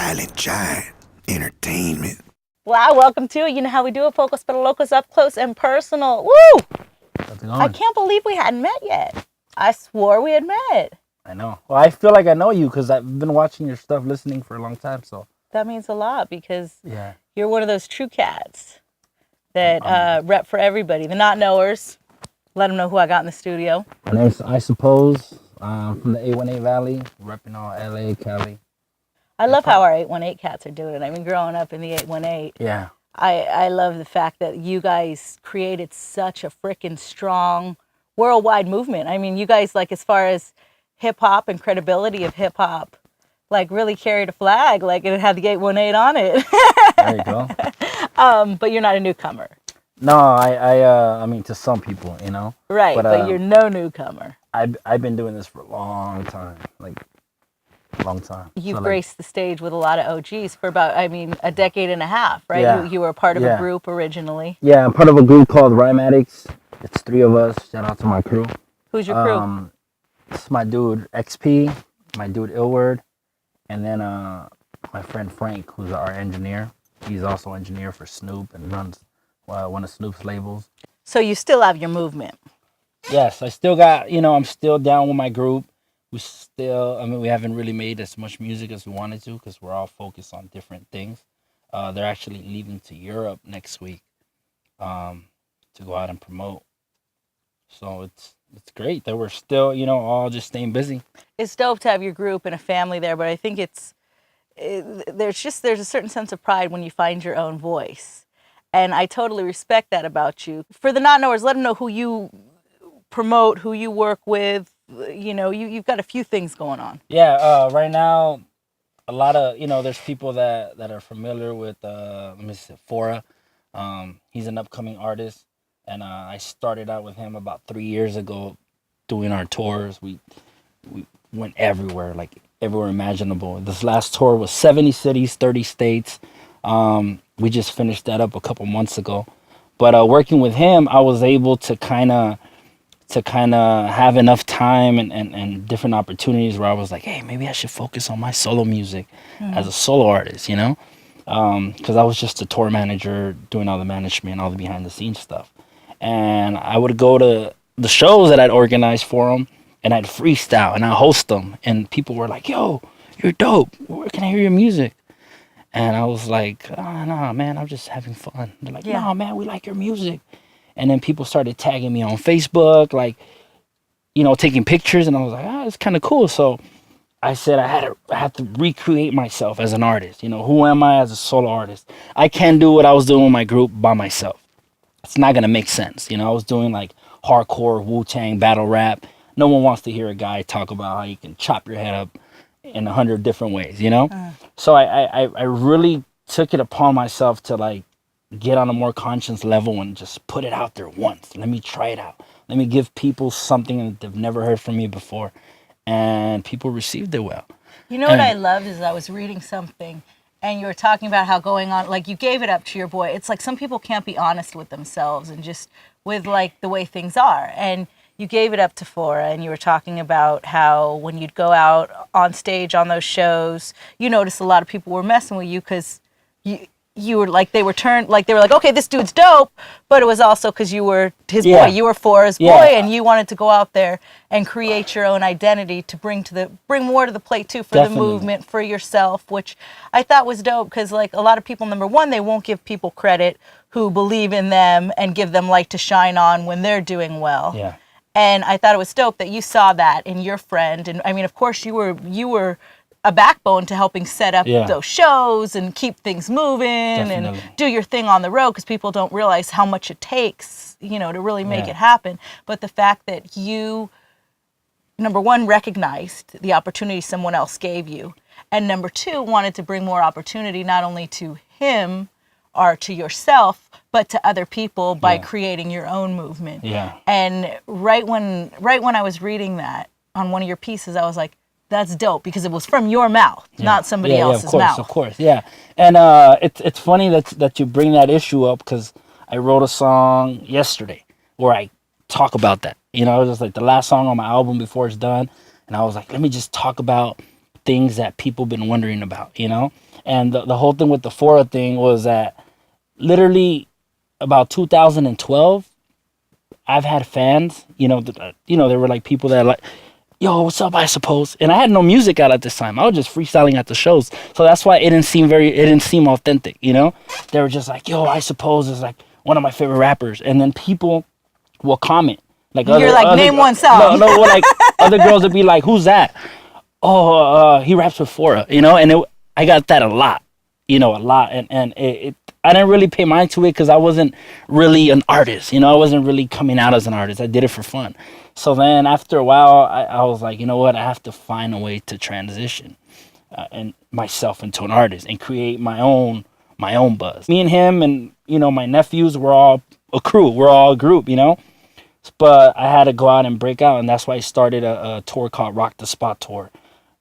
Silent Giant Entertainment. Wow, welcome to it. You know how we do it, Pocos Pero Locos, up close and personal. Woo! How's it going? I can't believe we hadn't met yet. I swore we had met. I know. Well, I feel like I know you because I've been watching your stuff, listening for a long time. So That means a lot because yeah, you're one of those true cats that rep for everybody. The not knowers. Let them know who I got in the studio. my name's I suppose. From the 818 Valley, repping all LA, Cali. I love how our 818 cats are doing it. I mean, growing up in the 818, Yeah, I love the fact that you guys created such a freaking strong worldwide movement. I mean, you guys, like, as far as hip hop and credibility of hip hop, like, really carried a flag. Like, it had the 818 on it. there you go. But you're not a newcomer. No, I mean, to some people, you know. Right, but um, you're no newcomer. I've been doing this for a long time, like, long time. You've So, like, graced the stage with a lot of OGs for about, I mean, a decade and a half, right? Yeah. You were a part of a Yeah. group originally. Yeah, I'm part of a group called Rhyme Addicts. It's 3 of us. Shout out to my crew. Who's your crew? It's my dude XP, my dude Illward, and then my friend Frank, who's our engineer. He's also engineer for Snoop and runs one of Snoop's labels. So you still have your movement. Yes, I still got, I'm still down with my group. We haven't really made as much music as we wanted to because we're all focused on different things. They're actually leaving to Europe next week to go out and promote. So it's great that we're still, all just staying busy. It's dope to have your group and a family there, but I think there's a certain sense of pride when you find your own voice. And I totally respect that about you. For the not knowers, let them know who you promote, who you work with. You've got a few things going on. Yeah, right now, a lot of, there's people that are familiar with, let me see, Fora. He's an upcoming artist, and I started out with him about 3 years ago doing our tours. We went everywhere, like everywhere imaginable. This last tour was 70 cities, 30 states. We just finished that up a couple months ago. But working with him, I was able to kind of have enough time and different opportunities where I was like, hey, maybe I should focus on my solo music as a solo artist, because I was just a tour manager doing all the management, all the behind the scenes stuff. And I would go to the shows that I'd organize for him and I'd freestyle and I'd host them. And people were like, yo, you're dope. Where can I hear your music? And I was like, oh, no, man, I'm just having fun. They're like, no, man, we like your music. And then people started tagging me on Facebook, like, taking pictures. And I was like, it's kind of cool. So I said I had to recreate myself as an artist. Who am I as a solo artist? I can't do what I was doing with my group by myself. It's not going to make sense. I was doing like hardcore Wu-Tang battle rap. No one wants to hear a guy talk about how you can chop your head up in 100 different ways, So I really took it upon myself to like get on a more conscious level and just put it out there once. Let me try it out. Let me give people something that they've never heard from me before. And people received it well. You know what I loved is I was reading something and you were talking about how going on, like you gave it up to your boy. It's like some people can't be honest with themselves and just with like the way things are. And you gave it up to Fora, and you were talking about how when you'd go out on stage on those shows, you noticed a lot of people were messing with you because you were like, they were like, okay, this dude's dope, but it was also because you were his boy, you were Fora's boy, and you wanted to go out there and create your own identity to bring more to the plate too for the movement, for yourself, which I thought was dope because like a lot of people, number one, they won't give people credit who believe in them and give them light to shine on when they're doing well. Yeah. And I thought it was dope that you saw that in your friend. And I mean, of course, you were a backbone to helping set up those shows and keep things moving and do your thing on the road because people don't realize how much it takes, to really make it happen. But the fact that you, number one, recognized the opportunity someone else gave you, and number two, wanted to bring more opportunity not only to him or to yourself, but to other people by creating your own movement. Yeah. And right when I was reading that on one of your pieces, I was like, that's dope because it was from your mouth, not somebody else's mouth. Of course, yeah. And it's funny that you bring that issue up because I wrote a song yesterday where I talk about that. It was just like the last song on my album before it's done. And I was like, let me just talk about things that people been wondering about, And the whole thing with the Fora thing was that literally about 2012, I've had fans, you know, there were like people that like, yo, what's up, I suppose. And I had no music out at this time. I was just freestyling at the shows. So that's why it didn't seem authentic, you know? They were just like, yo, I suppose is like one of my favorite rappers. And then people will comment. Like You're like, name one song. No, like other girls would be like, who's that? Oh, he raps with Fora, you know? And I got that a lot, you know, a lot. And I didn't really pay mind to it because I wasn't really an artist, you know? I wasn't really coming out as an artist. I did it for fun. So then after a while, I was like, you know what? I have to find a way to transition and myself into an artist and create my own buzz. Me and him and, you know, my nephews, we're all a crew. We're all a group, you know? But I had to go out and break out, and that's why I started a tour called Rock the Spot Tour,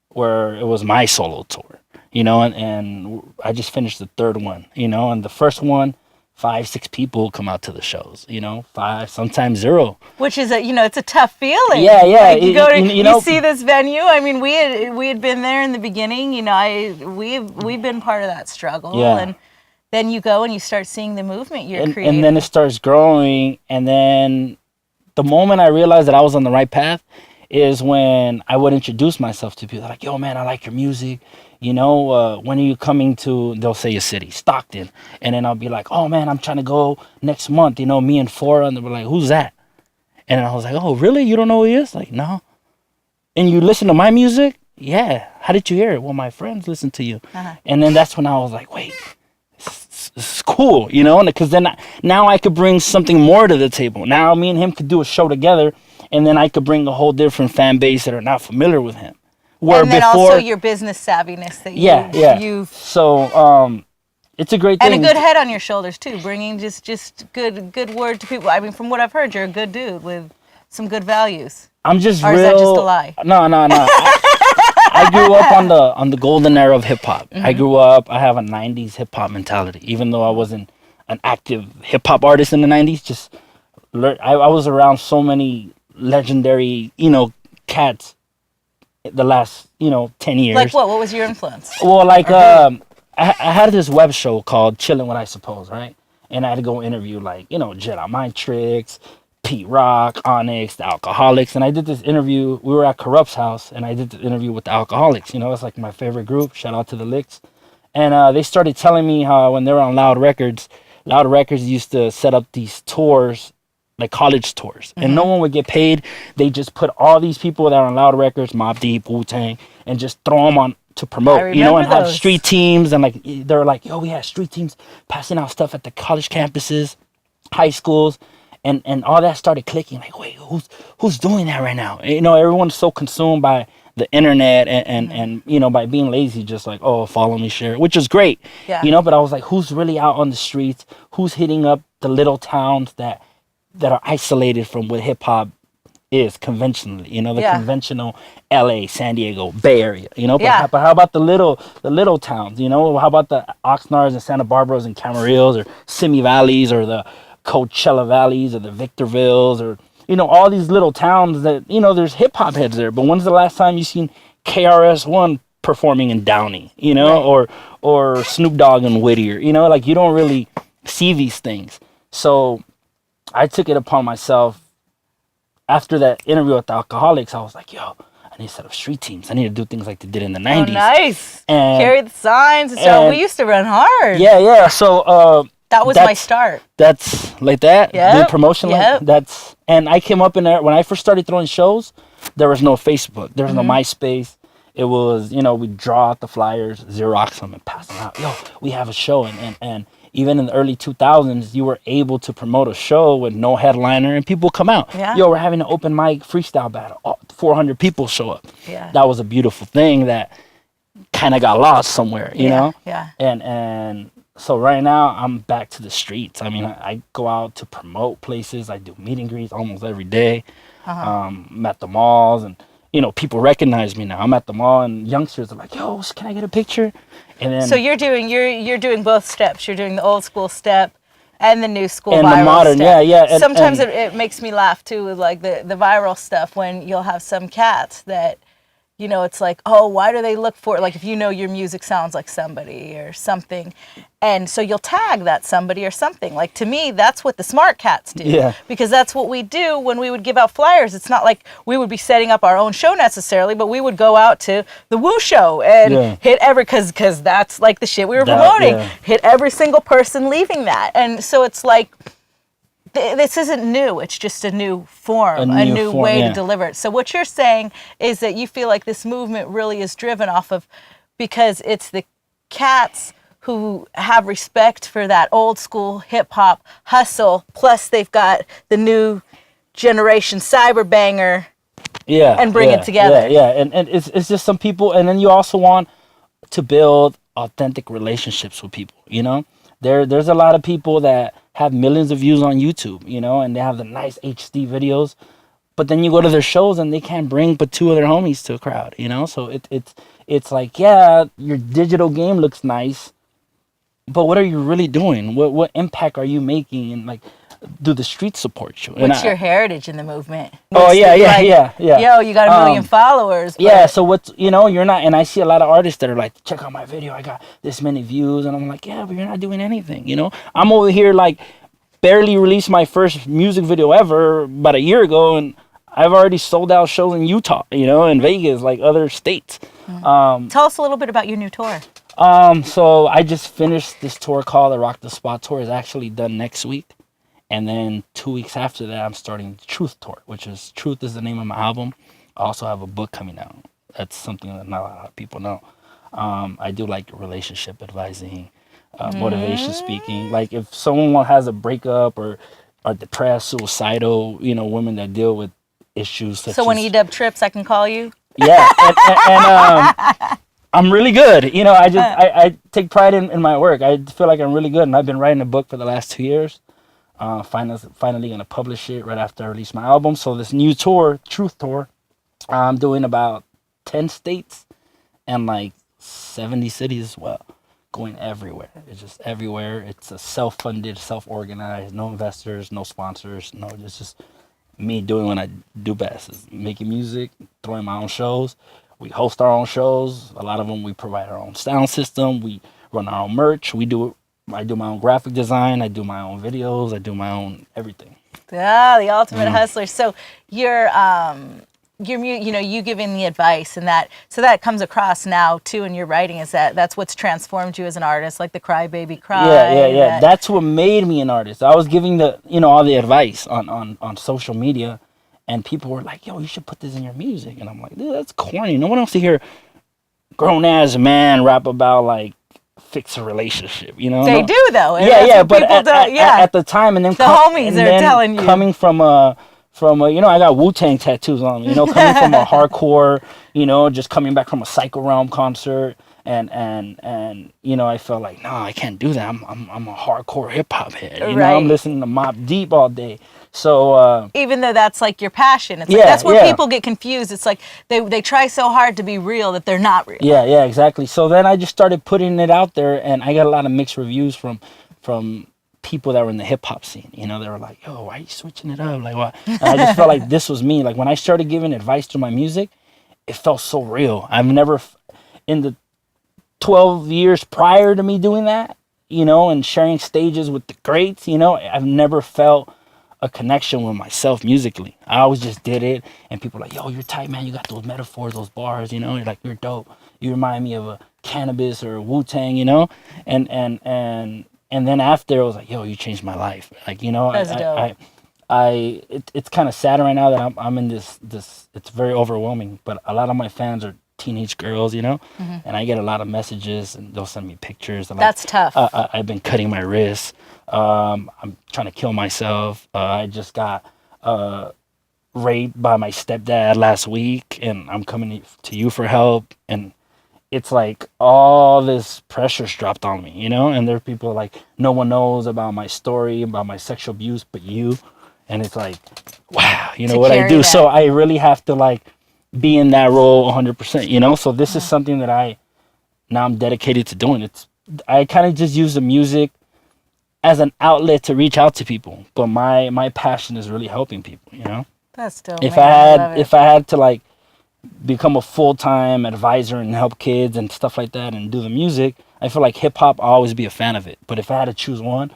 where it was my solo tour, you know, and I just finished the third one, you know, and the first one, 5-6 people come out to the shows, you know, 5, sometimes 0. Which is it's a tough feeling. Yeah. Like you see this venue. I mean, we had been there in the beginning. You know, we've been part of that struggle. Yeah. And then you go and you start seeing the movement you're creating. And then it starts growing. And then the moment I realized that I was on the right path is when I would introduce myself to people. They're like, yo, man, I like your music. You know, when are you coming to, they'll say a city, Stockton. And then I'll be like, oh, man, I'm trying to go next month, you know, me and Fora. And they'll be like, who's that? And I was like, oh, really? You don't know who he is? Like, no. And you listen to my music? Yeah. How did you hear it? Well, my friends listen to you. Uh-huh. And then that's when I was like, wait, this is cool, you know? Because then now I could bring something more to the table. Now me and him could do a show together, and then I could bring a whole different fan base that are not familiar with him. Where and then before, also your business savviness that you've... So, it's a great thing. And a good head on your shoulders, too, bringing just good word to people. I mean, from what I've heard, you're a good dude with some good values. I'm just or real... is that just a lie? No. I grew up on the golden era of hip-hop. Mm-hmm. I have a 90s hip-hop mentality. Even though I wasn't an active hip-hop artist in the 90s, I was around so many legendary, you know, cats the last, 10 years. Like what? What was your influence? Well, like, I had this web show called Chillin' With I Suppose, right? And I had to go interview, like, Jedi Mind Tricks, Pete Rock, Onyx, the Alcoholics. And I did this interview. We were at Corrupt's house, and I did the interview with the Alcoholics. It's like my favorite group. Shout out to the Licks. And they started telling me how when they were on Loud Records used to set up these tours, like college tours, and no one would get paid. They just put all these people that are on Loud Records, Mobb Deep, Wu-Tang, and just throw them on to promote, and have street teams. And like they're like, yo, we had street teams passing out stuff at the college campuses, high schools, and all that started clicking. Like, wait, who's doing that right now? Everyone's so consumed by the internet and by being lazy, just like, oh, follow me, share, which is great, But I was like, who's really out on the streets? Who's hitting up the little towns that are isolated from what hip-hop is conventionally, conventional LA, San Diego, Bay Area, but how about the little towns, how about the Oxnards and Santa Barbaras and Camarillos or Simi Valleys or the Coachella Valleys or the Victorvilles or, all these little towns that, there's hip-hop heads there, but when's the last time you seen KRS-One performing in Downey, right. or Snoop Dogg and Whittier, you don't really see these things. So I took it upon myself after that interview with the Alcoholics. I was like, yo, I need to set up street teams. I need to do things like they did in the 90s. Oh, nice. And carry the signs and stuff. We used to run hard. Yeah. So that was my start. That's like that. Yeah. Doing promotion like that's. And I came up in there when I first started throwing shows. There was no Facebook. There was no MySpace. It was, we'd draw out the flyers, Xerox them, and pass them out. Yo, we have a show, and even in the early 2000s, you were able to promote a show with no headliner, and people come out. Yeah. Yo, we're having an open mic freestyle battle. 400 people show up. Yeah. That was a beautiful thing that kind of got lost somewhere, you know? Yeah. And so right now, I'm back to the streets. I mean, I go out to promote places. I do meet and greets almost every day. I'm at the malls, and people recognize me now. I'm at the mall, and youngsters are like, yo, can I get a picture? And then, so you're doing both steps. You're doing the old school step and the new school and viral the modern step. And sometimes it makes me laugh too with like the viral stuff when you'll have some cats that you know, it's like, oh, why do they look for it? Like if you know your music sounds like somebody or something. And so you'll tag that somebody or something. Like to me, that's what the smart cats do. Yeah. Because that's what we do when we would give out flyers. It's not like we would be setting up our own show necessarily, but we would go out to the Woo Show and hit because that's like the shit we were promoting. Yeah. Hit every single person leaving that. And so it's like, this isn't new. It's just a new form, a new way to deliver it. So what you're saying is that you feel like this movement really is driven off of, because it's the cats who have respect for that old school hip hop hustle, plus they've got the new generation cyber banger. And bring it together. And it's just some people, and then you also want to build authentic relationships with people, you know? There's a lot of people that have millions of views on YouTube, you know, and they have the nice HD videos, but then you go to their shows and they can't bring but 2 of their homies to a crowd, you know? So it's like, yeah, your digital game looks nice, but what are you really doing? What impact are you making? And like, do the streets support you? What's your heritage in the movement? Oh, yeah. Yo, you got a million followers. Yeah, so what's, you know, you're not, and I see a lot of artists that are like, check out my video, I got this many views, and I'm like, yeah, but you're not doing anything, you know? I'm over here like, barely released my first music video ever about a year ago, and I've already sold out shows in Utah, you know, in Vegas, like other states. Tell us a little bit about your new tour. So I just finished this tour called the Rock the Spot Tour. It's actually done next week. And then 2 weeks after that, I'm starting the Truth Tour, which is Truth is the name of my album. I also have a book coming out. That's something that not a lot of people know. I do like relationship advising, motivation speaking. Like if someone has a breakup or are depressed, suicidal, you know, women that deal with issues such so when E-Dub trips, I can call you? Yeah, and I'm really good. You know, I take pride in my work. I feel like I'm really good, and I've been writing a book for the last 2 years. Finally gonna publish it right after I release my album. So this new tour, Truth Tour, I'm doing about 10 states and like 70 cities as well. Going everywhere. It's just everywhere. It's a self-funded, self-organized, no investors, no sponsors, no, it's just me doing what I do best, is making music, throwing my own shows. We host our own shows. A lot of them we provide our own sound system. We run our own merch. I do my own graphic design. I do my own videos. I do my own everything. Yeah, the ultimate hustler. So you're you know, you giving the advice, and that comes across now too in your writing, is that's what's transformed you as an artist, like the Cry Baby Cry. Yeah. That's what made me an artist. I was giving all the advice on social media, and people were like, yo, you should put this in your music. And I'm like, dude, that's corny. No one wants to hear grown ass man rap about like fix a relationship, you know? They do though. But at the time, and then the homies are telling you, coming from you know, I got Wu-Tang tattoos on me, you know, coming from a hardcore, you know, just coming back from a Psycho Realm concert, and you know, I felt like, no, I can't do that. I'm a hardcore hip hop head, you know, I'm listening to Mobb Deep all day. So even though that's like your passion, it's like that's where people get confused. It's like they try so hard to be real that they're not real. Yeah, exactly. So then I just started putting it out there, and I got a lot of mixed reviews from people that were in the hip hop scene. You know, they were like, yo, why are you switching it up? Like, what? And I just felt like this was me. Like when I started giving advice through my music, it felt so real. I've never, in the 12 years prior to me doing that, you know, and sharing stages with the greats, you know, I've never felt a connection with myself musically. I always just did it, and people were like, yo, you're tight, man. You got those metaphors, those bars, you know, you're like, you're dope. You remind me of a Cannabis or a Wu-Tang, you know, and then after, I was like, yo, you changed my life. Like, you know, it's kind of sad right now that I'm in this, it's very overwhelming, but a lot of my fans are teenage girls, you know, and I get a lot of messages, and they'll send me pictures. That's tough. I've been cutting my wrists. I'm trying to kill myself. I just got raped by my stepdad last week, and I'm coming to you for help. And it's like all this pressure's dropped on me, you know? And there are people like, no one knows about my story, about my sexual abuse, but you. And it's like, wow, you know what I do? That. So I really have to like be in that role 100%, you know? So this is something that I'm dedicated to doing. I kind of just use the music as an outlet to reach out to people. But my passion is really helping people, you know? That's dope. If I had to like become a full-time advisor and help kids and stuff like that and do the music, I feel like hip-hop, I'll always be a fan of it. But if I had to choose one,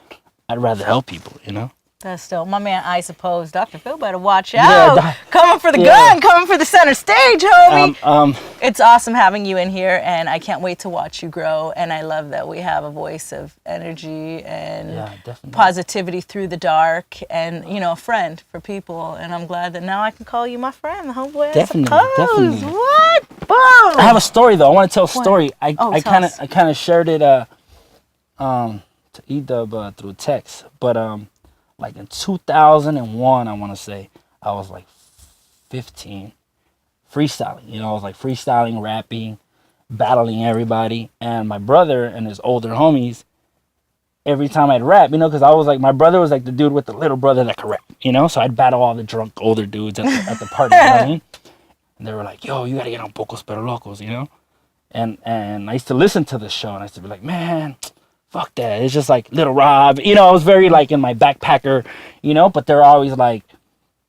I'd rather help people, you know? That's dope. My man, I suppose, Dr. Phil better watch Yeah, out. Coming for the gun, coming for the center stage, homie. It's awesome having you in here, and I can't wait to watch you grow. And I love that we have a voice of energy and positivity through the dark, and you know, a friend for people. And I'm glad that now I can call you my friend, the homeboy. Definitely. What? Boom. I have a story though. I want to tell a story. I kind of shared it to E-Dub through text, but like in 2001, I want to say, I was like 15, freestyling. You know, I was like freestyling, rapping, battling everybody. And my brother and his older homies, every time I'd rap, you know, because I was like, my brother was like the dude with the little brother that could rap, you know? So I'd battle all the drunk older dudes at the party, you know what I mean? And they were like, yo, you got to get on Pocos Pero Locos, you know? And I used to listen to the show, and I used to be like, man, fuck that. It's just like Little Rob. You know, I was very like in my backpacker, you know, but they're always like,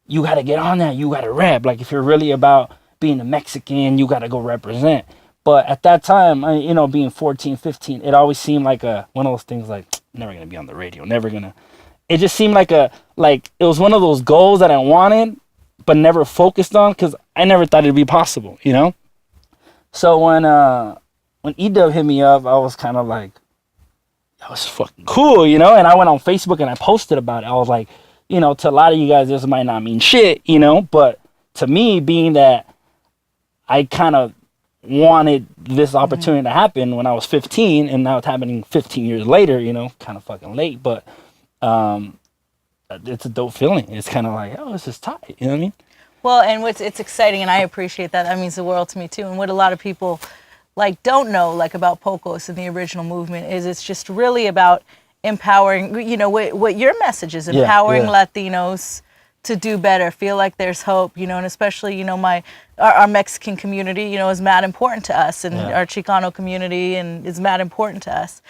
you got to get on that. You got to rap. Like, if you're really about being a Mexican, you got to go represent. But at that time, you know, being 14, 15, it always seemed like one of those things like, never going to be on the radio, never going to. It just seemed like it was one of those goals that I wanted, but never focused on because I never thought it'd be possible, you know? So when E-Dub hit me up, I was kind of like, that was fucking cool, you know? And I went on Facebook and I posted about it. I was like, you know, to a lot of you guys, this might not mean shit, you know? But to me, being that I kind of wanted this opportunity to happen when I was 15, and now it's happening 15 years later, you know, kind of fucking late. But it's a dope feeling. It's kind of like, oh, this is tight, you know what I mean? Well, and it's exciting, and I appreciate that. That means the world to me, too. And what a lot of people like don't know like about Pocos and the original movement is it's just really about empowering, you know, what your message is, empowering Latinos to do better, feel like there's hope, you know, and especially, you know, our Mexican community, you know, is mad important to us, and our Chicano community and is mad important to us.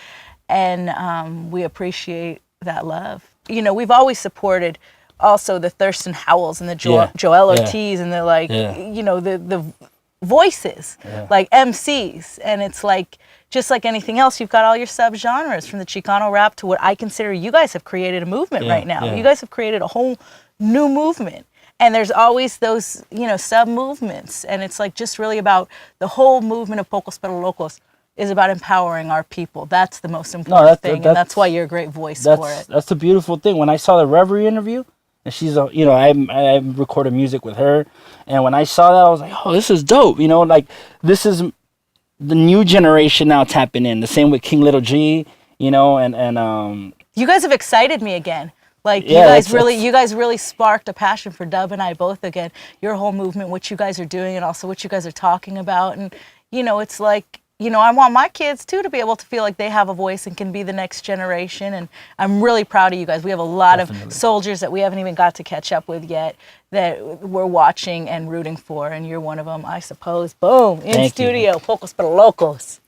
And we appreciate that love. You know, we've always supported also the Thurston Howells and the Joel Ortiz and the like, you know, the voices, like MCs. And it's like, just like anything else, you've got all your subgenres from the Chicano rap to what I consider you guys have created a movement right now. You guys have created a whole new movement. And there's always those, you know, sub-movements. And it's like just really about the whole movement of Pocos Pero Locos is about empowering our people. That's the most important thing. And that's why you're a great voice for it. That's the beautiful thing. When I saw the Reverie interview, and she's, you know, I recorded music with her. And when I saw that, I was like, oh, this is dope. You know, like, this is the new generation now tapping in. The same with King Little G, you know, and you guys have excited me again. Like, you guys really sparked a passion for Dub and I both again. Your whole movement, what you guys are doing, and also what you guys are talking about. And, you know, it's like, you know, I want my kids, too, to be able to feel like they have a voice and can be the next generation. And I'm really proud of you guys. We have a lot of soldiers that we haven't even got to catch up with yet that we're watching and rooting for. And you're one of them, I suppose. Boom. In studio. Pocos Pero Locos.